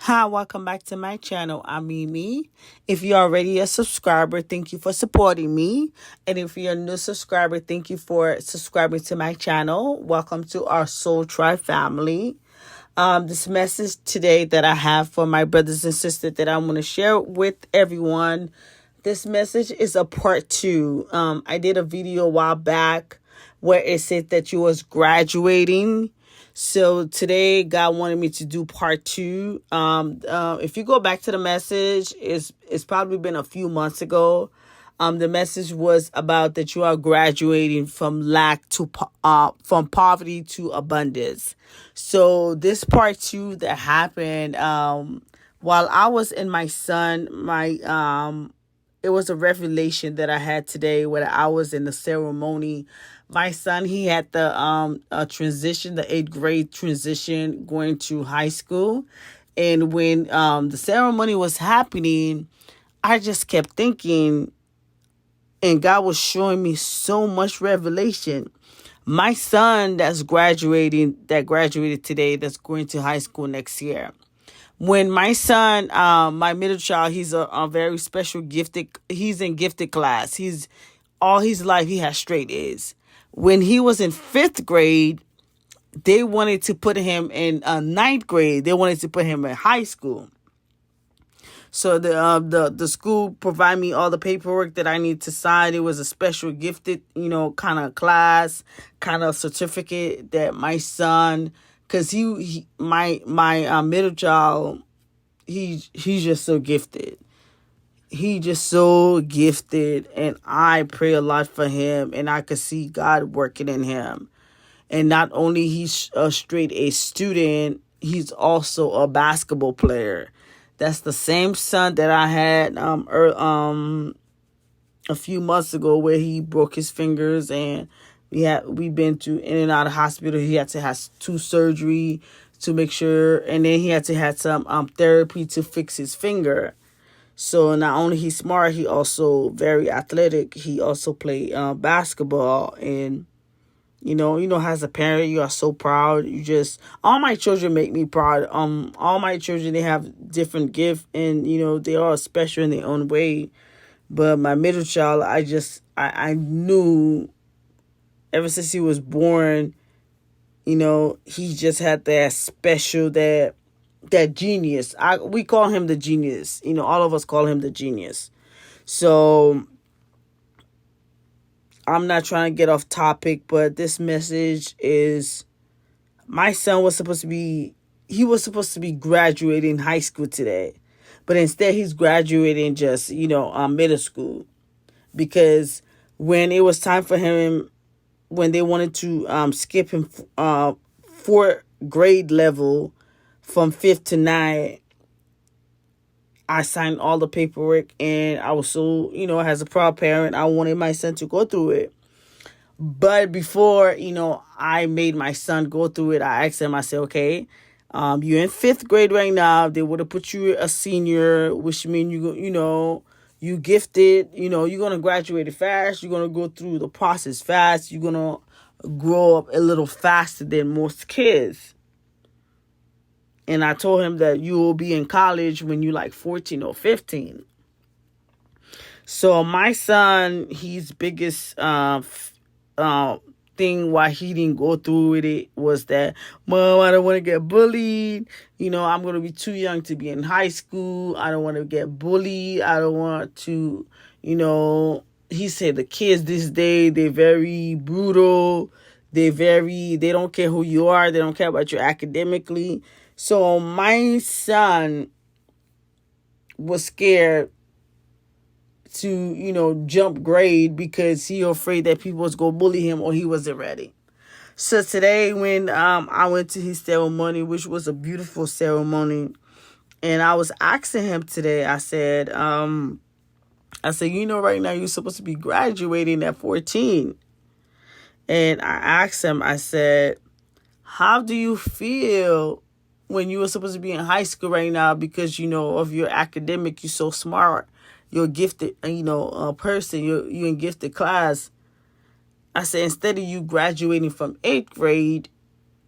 Hi, welcome back to my channel. I'm Mimi. If you're already a subscriber, thank you for supporting me. And if you're a new subscriber, thank you for subscribing to my channel. Welcome to our Soul Tribe family. This message today that I have for my brothers and sisters that I want to share with everyone. This message is a part two. I did a video a while back where it said that you was graduating. So today, God wanted me to do part two. If you go back to the message, it's probably been a few months ago. The message was about that you are graduating from lack to from poverty to abundance. So this part two that happened while I was in my son, it was a revelation that I had today when I was in the ceremony. My son, he had the transition, the 8th grade transition going to high school. And when the ceremony was happening, I just kept thinking, and God was showing me so much revelation. My son that graduated today, that's going to high school next year. When my son, my middle child, he's a very special gifted, he's in gifted class. He's all his life, he has straight A's. When he was in 5th grade, they wanted to put him in 9th grade. They wanted to put him in high school. So the school provided me all the paperwork that I need to sign. It was a special gifted, kind of class, kind of certificate that my son, because my middle child, he's just so gifted. He just so gifted, and I pray a lot for him, and I could see God working in him. And not only he's a straight A student, he's also a basketball player. That's the same son that I had a few months ago where he broke his fingers, and we've been to in and out of hospital. He had to have 2 surgery to make sure, and then he had to have some therapy to fix his finger. So not only he's smart, he also very athletic. He also played basketball, and as a parent, you are so proud. All my children make me proud. All my children, they have different gifts, and they are special in their own way. But my middle child, I knew ever since he was born, he just had that special, that genius. We call him the genius. All of us call him the genius. So I'm not trying to get off topic, but this message is, my son was supposed to be graduating high school today, but instead he's graduating just, middle school, because when it was time for him, when they wanted to skip him 4th grade level from 5th to 9th, I signed all the paperwork, and I was so, as a proud parent, I wanted my son to go through it. But before, I made my son go through it, I asked him, I said, okay, you're in 5th grade right now. They would have put you a senior, which means you gifted, you're going to graduate fast. You're going to go through the process fast. You're going to grow up a little faster than most kids. And I told him that you will be in college when you're like 14 or 15. So my son, his biggest thing why he didn't go through with it was that, Mom, I don't want to get bullied. I'm going to be too young to be in high school. I don't want to get bullied. I don't want to, he said the kids this day, they're very brutal. They don't care who you are. They don't care about you academically. So my son was scared to, jump grade because he afraid that people was going to bully him or he wasn't ready. So today when I went to his ceremony, which was a beautiful ceremony, and I was asking him today, I said, right now you're supposed to be graduating at 14. And I asked him, I said, how do you feel when you were supposed to be in high school right now because, of your academic, you're so smart, you're a gifted, person, you're in gifted class. I said, instead of you graduating from 8th grade,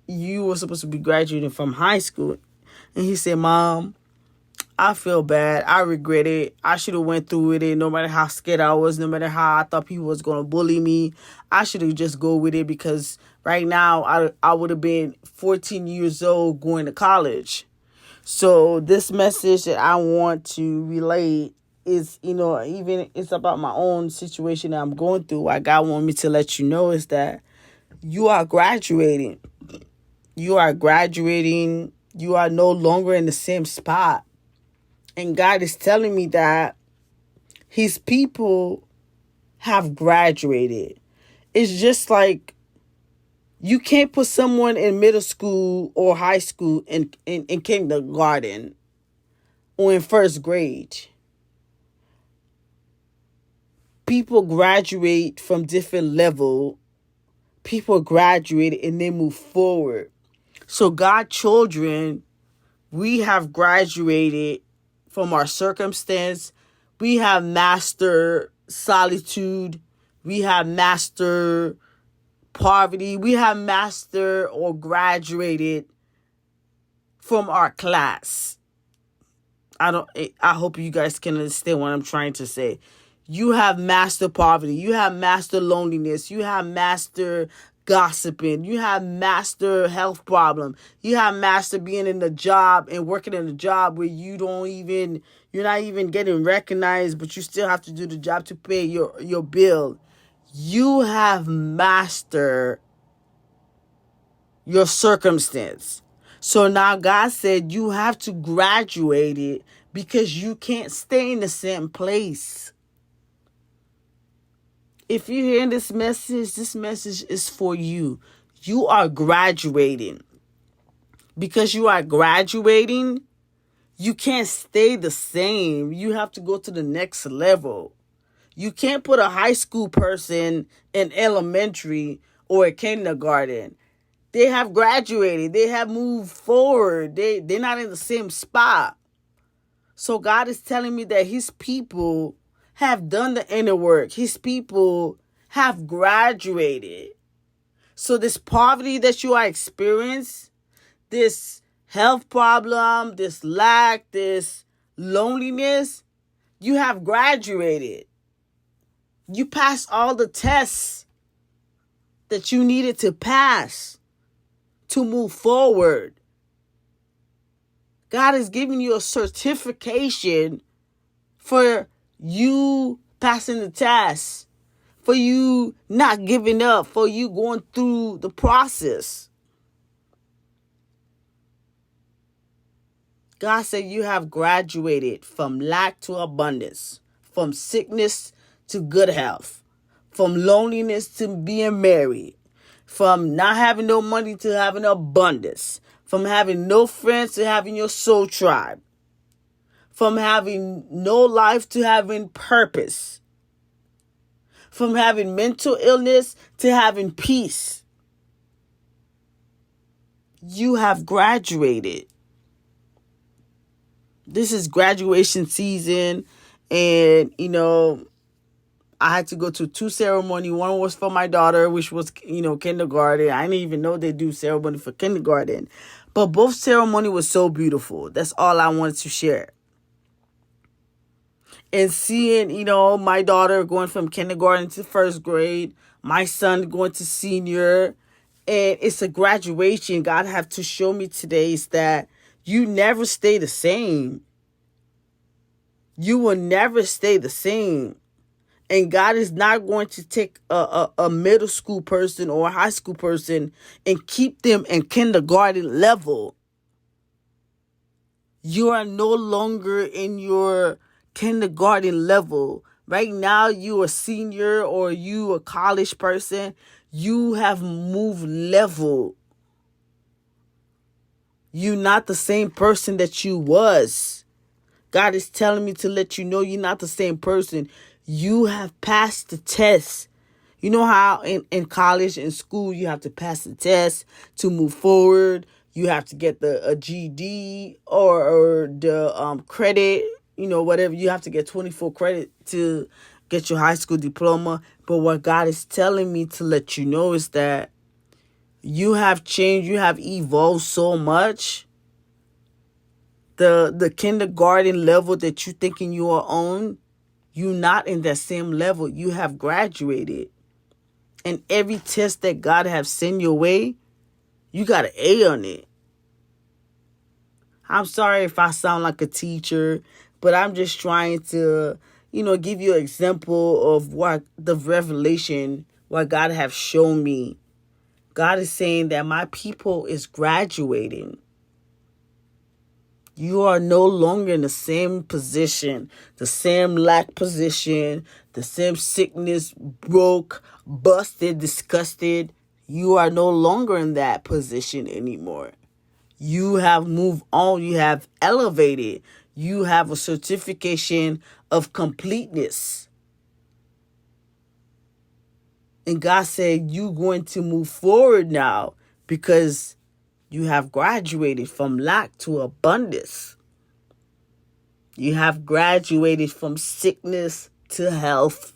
you were supposed to be graduating from high school. And he said, Mom, I feel bad. I regret it. I should have went through with it. No matter how scared I was, no matter how I thought people was gonna bully me, I should have just go with it, because right now I would have been 14 years old going to college. So this message that I want to relate is, even it's about my own situation that I'm going through. What God want me to let you know is that you are graduating. You are graduating. You are no longer in the same spot. And God is telling me that his people have graduated. It's just like you can't put someone in middle school or high school in kindergarten or in first grade. People graduate from different level. People graduate and they move forward. So God children, we have graduated from our circumstance. We have mastered solitude. We have mastered poverty. We have mastered or graduated from our class. I hope you guys can understand what I'm trying to say. You have mastered poverty. You have mastered loneliness. You have mastered gossiping. You have mastered health problem. You have mastered being in a job and working in a job where you're not even getting recognized, but you still have to do the job to pay your bill. You have mastered your circumstance. So now God said you have to graduate it, because you can't stay in the same place. If you're hearing this message is for you. You are graduating. Because you are graduating, you can't stay the same. You have to go to the next level. You can't put a high school person in elementary or a kindergarten. They have graduated. They have moved forward. They're not in the same spot. So God is telling me that his people have done the inner work. His people have graduated. So this poverty that you are experiencing, this health problem, this lack, this loneliness, you have graduated. You passed all the tests that you needed to pass to move forward. God is giving you a certification for you passing the test, for you not giving up, for you going through the process. God said you have graduated from lack to abundance, from sickness to good health, from loneliness to being married, from not having no money to having abundance, from having no friends to having your soul tribe, from having no life to having purpose, from having mental illness to having peace. You have graduated. This is graduation season, and I had to go to 2 ceremonies. One was for my daughter, which was kindergarten. I didn't even know they do ceremony for kindergarten, but both ceremony was so beautiful. That's all I wanted to share. And seeing my daughter going from kindergarten to first grade, my son going to senior, and it's a graduation. God have to show me today is that you never stay the same. You will never stay the same. And God is not going to take a middle school person or a high school person and keep them in kindergarten level. You are no longer in your kindergarten level. Right now, you a senior or you a college person. You have moved level. You're not the same person that you was. God is telling me to let you know you're not the same person. You have passed the test. You know how in college and school you have to pass the test to move forward. You have to get a GED or the credit, whatever. You have to get 24 credit to get your high school diploma. But what God is telling me to let you know is that you have changed. You have evolved so much The kindergarten level that you thinking you are on, you're not in that same level. You have graduated. And every test that God have sent your way, you got an A on it. I'm sorry if I sound like a teacher, but I'm just trying to, give you an example of what the revelation, what God have shown me. God is saying that my people is graduating. You are no longer in the same position, the same lack position, the same sickness, broke, busted, disgusted. You are no longer in that position anymore. You have moved on. You have elevated. You have a certification of completeness. And God said, you're going to move forward now because you have graduated from lack to abundance. You have graduated from sickness to health.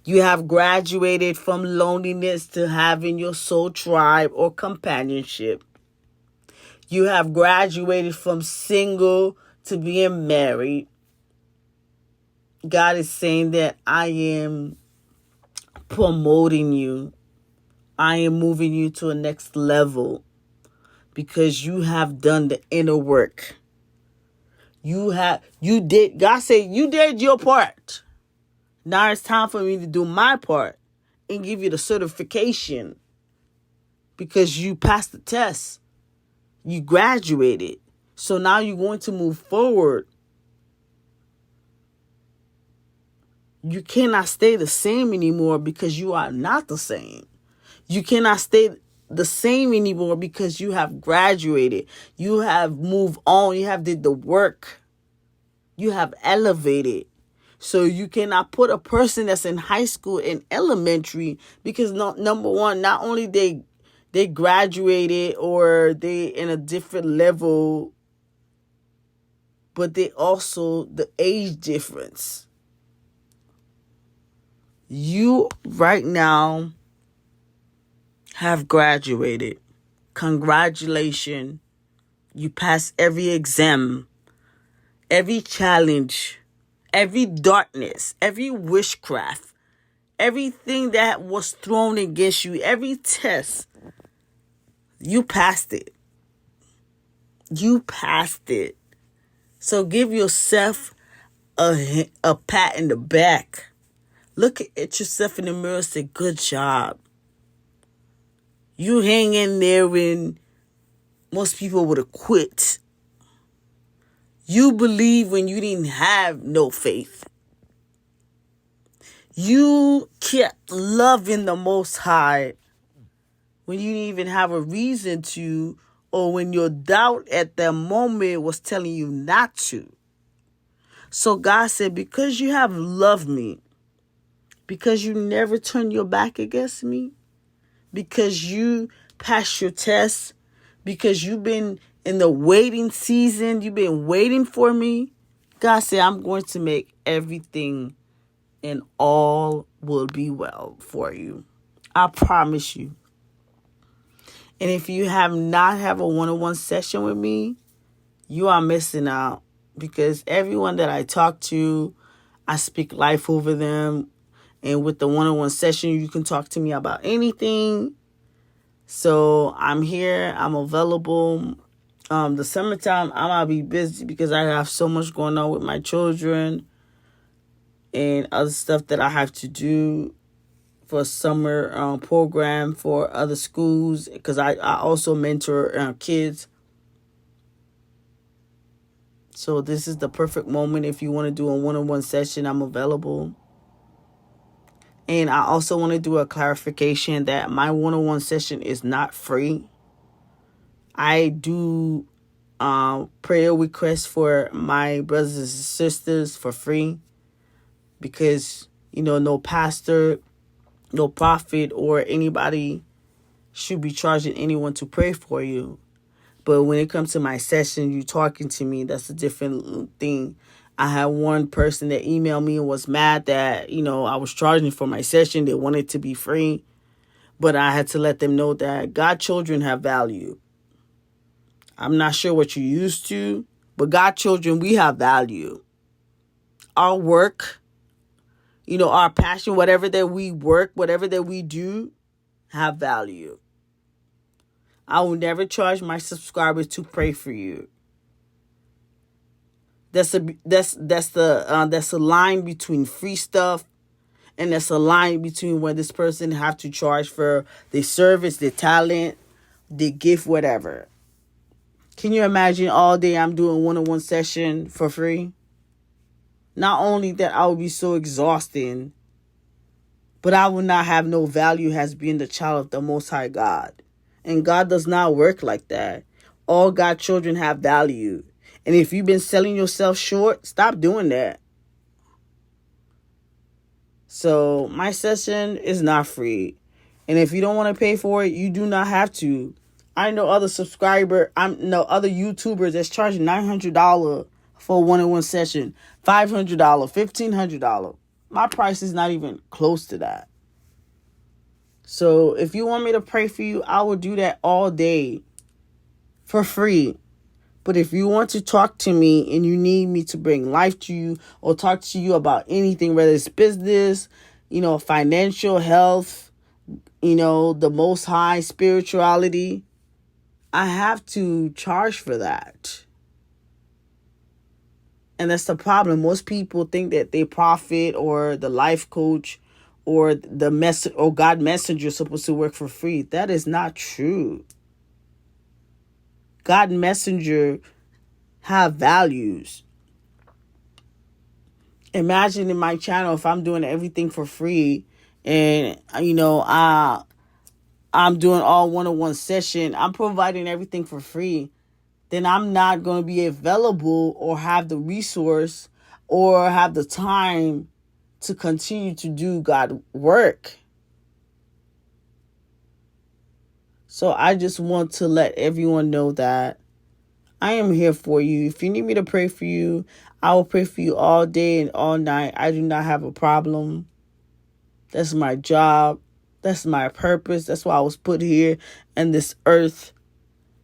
You have graduated from loneliness to having your soul tribe or companionship. You have graduated from single to being married. God is saying that I am promoting you. I am moving you to a next level because you have done the inner God said you did your part. Now it's time for me to do my part and give you the certification because you passed the test. You graduated. So now you're going to move forward. You cannot stay the same anymore because you are not the same. You cannot stay the same anymore because you have graduated. You have moved on. You have did the work. You have elevated. So you cannot put a person that's in high school and elementary because number one, not only they graduated or they in a different level, but they also the age difference. You right now have graduated. Congratulations. You passed every exam, every challenge, every darkness, every witchcraft, everything that was thrown against you, every test. You passed it. You passed it. So give yourself a pat in the back. Look at yourself in the mirror and say, good job. You hang in there when most people would have quit. You believe when you didn't have no faith. You kept loving the Most High when you didn't even have a reason to, or when your doubt at that moment was telling you not to. So God said, because you have loved me, because you never turned your back against me, because you passed your test, because you've been in the waiting season, you've been waiting for me, God said, I'm going to make everything and all will be well for you. I promise you. And if you have not have a one-on-one session with me, you are missing out because everyone that I talk to, I speak life over them. And with the one-on-one session, you can talk to me about anything. So I'm here. I'm available. The summertime, I'm going to be busy because I have so much going on with my children and other stuff that I have to do for a summer program for other schools because I also mentor kids. So this is the perfect moment. If you want to do a one-on-one session, I'm available. And I also want to do a clarification that my one-on-one session is not free. I do prayer requests for my brothers and sisters for free because, no pastor, no prophet, or anybody should be charging anyone to pray for you. But when it comes to my session, you talking to me, that's a different thing. I had one person that emailed me and was mad that, I was charging for my session. They wanted to be free. But I had to let them know that God children have value. I'm not sure what you're used to, But God children, we have value. Our work, our passion, whatever that we work, whatever that we do, have value. I will never charge my subscribers to pray for you. That's the line between free stuff, and that's a line between when this person have to charge for their service, their talent, their gift, whatever. Can you imagine all day I'm doing one-on-one session for free? Not only that, I would be so exhausting, but I will not have no value as being the child of the Most High God. And God does not work like that. All God children have value. And if you've been selling yourself short, stop doing that. So my session is not free. And if you don't want to pay for it, you do not have to. I know other other YouTubers that's charging $900 for a one-on-one session, $500, $1,500. My price is not even close to that. So if you want me to pray for you, I will do that all day for free. But if you want to talk to me and you need me to bring life to you or talk to you about anything, whether it's business, financial, health, the Most High, spirituality, I have to charge for that. And that's the problem. Most people think that they prophet or the life coach or God messenger is supposed to work for free. That is not true. God messenger have values. Imagine in my channel if I'm doing everything for free and I'm doing all one-on-one session, I'm providing everything for free, then I'm not going to be available or have the resource or have the time to continue to do God work. So I just want to let everyone know that I am here for you. If you need me to pray for you, I will pray for you all day and all night. I do not have a problem. That's my job. That's my purpose. That's why I was put here in this earth,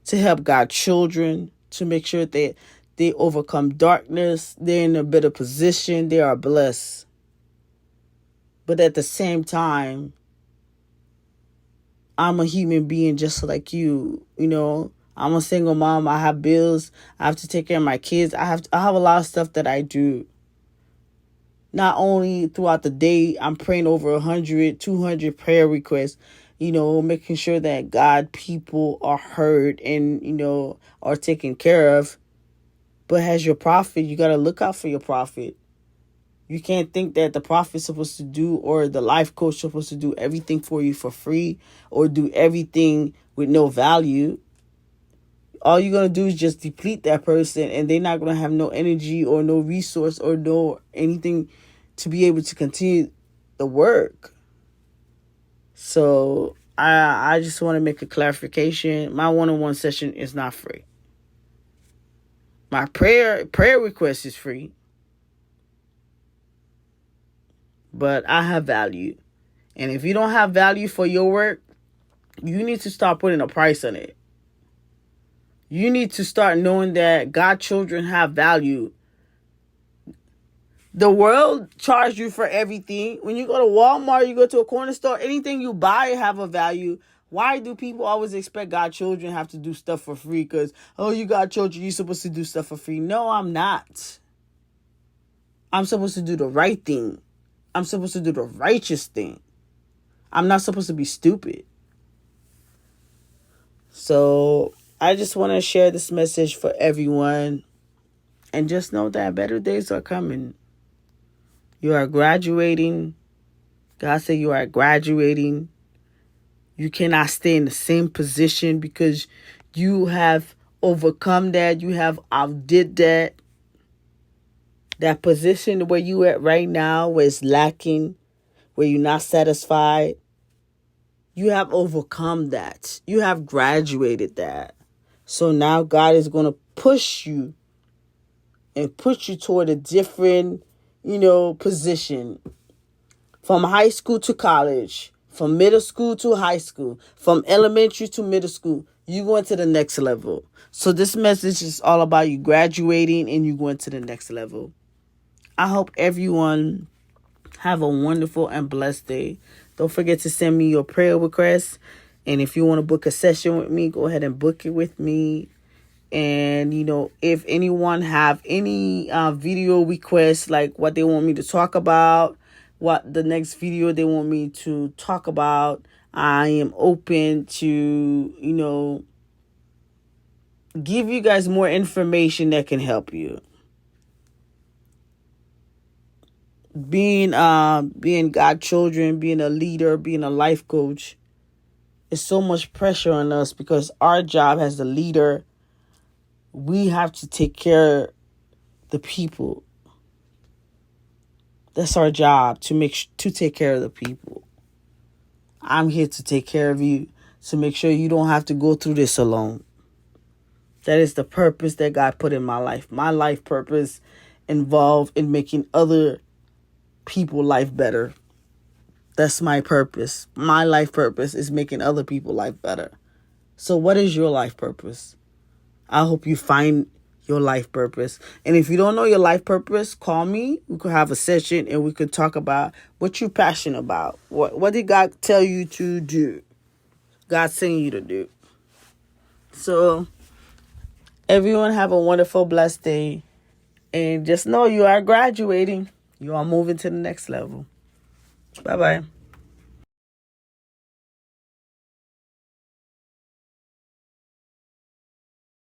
to help God's children, to make sure that they overcome darkness. They're in a better position. They are blessed. But at the same time, I'm a human being just like you. I'm a single mom. I have bills. I have to take care of my kids. I have a lot of stuff that I do. Not only throughout the day, I'm praying over 100, 200 prayer requests, making sure that God people are heard and, are taken care of. But as your prophet, you got to look out for your prophet. You can't think that the prophet's supposed to do or the life coach is supposed to do everything for you for free or do everything with no value. All you're going to do is just deplete that person, and they're not going to have no energy or no resource or no anything to be able to continue the work. So I just want to make a clarification. My one-on-one session is not free. My prayer request is free. But I have value. And if you don't have value for your work, you need to start putting a price on it. You need to start knowing that God children have value. The world charges you for everything. When you go to Walmart, you go to a corner store, anything you buy have a value. Why do people always expect God children have to do stuff for free? Because, you got children, you're supposed to do stuff for free. No, I'm not. I'm supposed to do the right thing. I'm supposed to do the righteous thing. I'm not supposed to be stupid. So I just want to share this message for everyone. And just know that better days are coming. You are graduating. God said you are graduating. You cannot stay in the same position because you have overcome that. You have outdid that. That position where you at right now, where it's lacking, where you're not satisfied, you have overcome that. You have graduated that. So now God is going to push you and put you toward a different, position. From high school to college, from middle school to high school, from elementary to middle school. you going to the next level. So this message is all about you graduating and you going to the next level. I hope everyone have a wonderful and blessed day. Don't forget to send me your prayer requests. And if you want to book a session with me, go ahead and book it with me. And, if anyone have any video requests, like what they want me to talk about, what the next video they want me to talk about, I am open to, give you guys more information that can help you. Being godchildren, being a leader, being a life coach, is so much pressure on us because our job as a leader, we have to take care of the people. That's our job, to take care of the people. I'm here to take care of you, to make sure you don't have to go through this alone. That is the purpose that God put in my life. My life purpose involved in making other people's life better. That's my purpose. My life purpose is making other people's life better. So what is your life purpose? I hope you find your life purpose. And if you don't know your life purpose, call me. We could have a session and we could talk about what you're passionate about. What did God tell you to do? God's saying you to do. So everyone have a wonderful, blessed day. And just know you are graduating. You are moving to the next level. Bye-bye.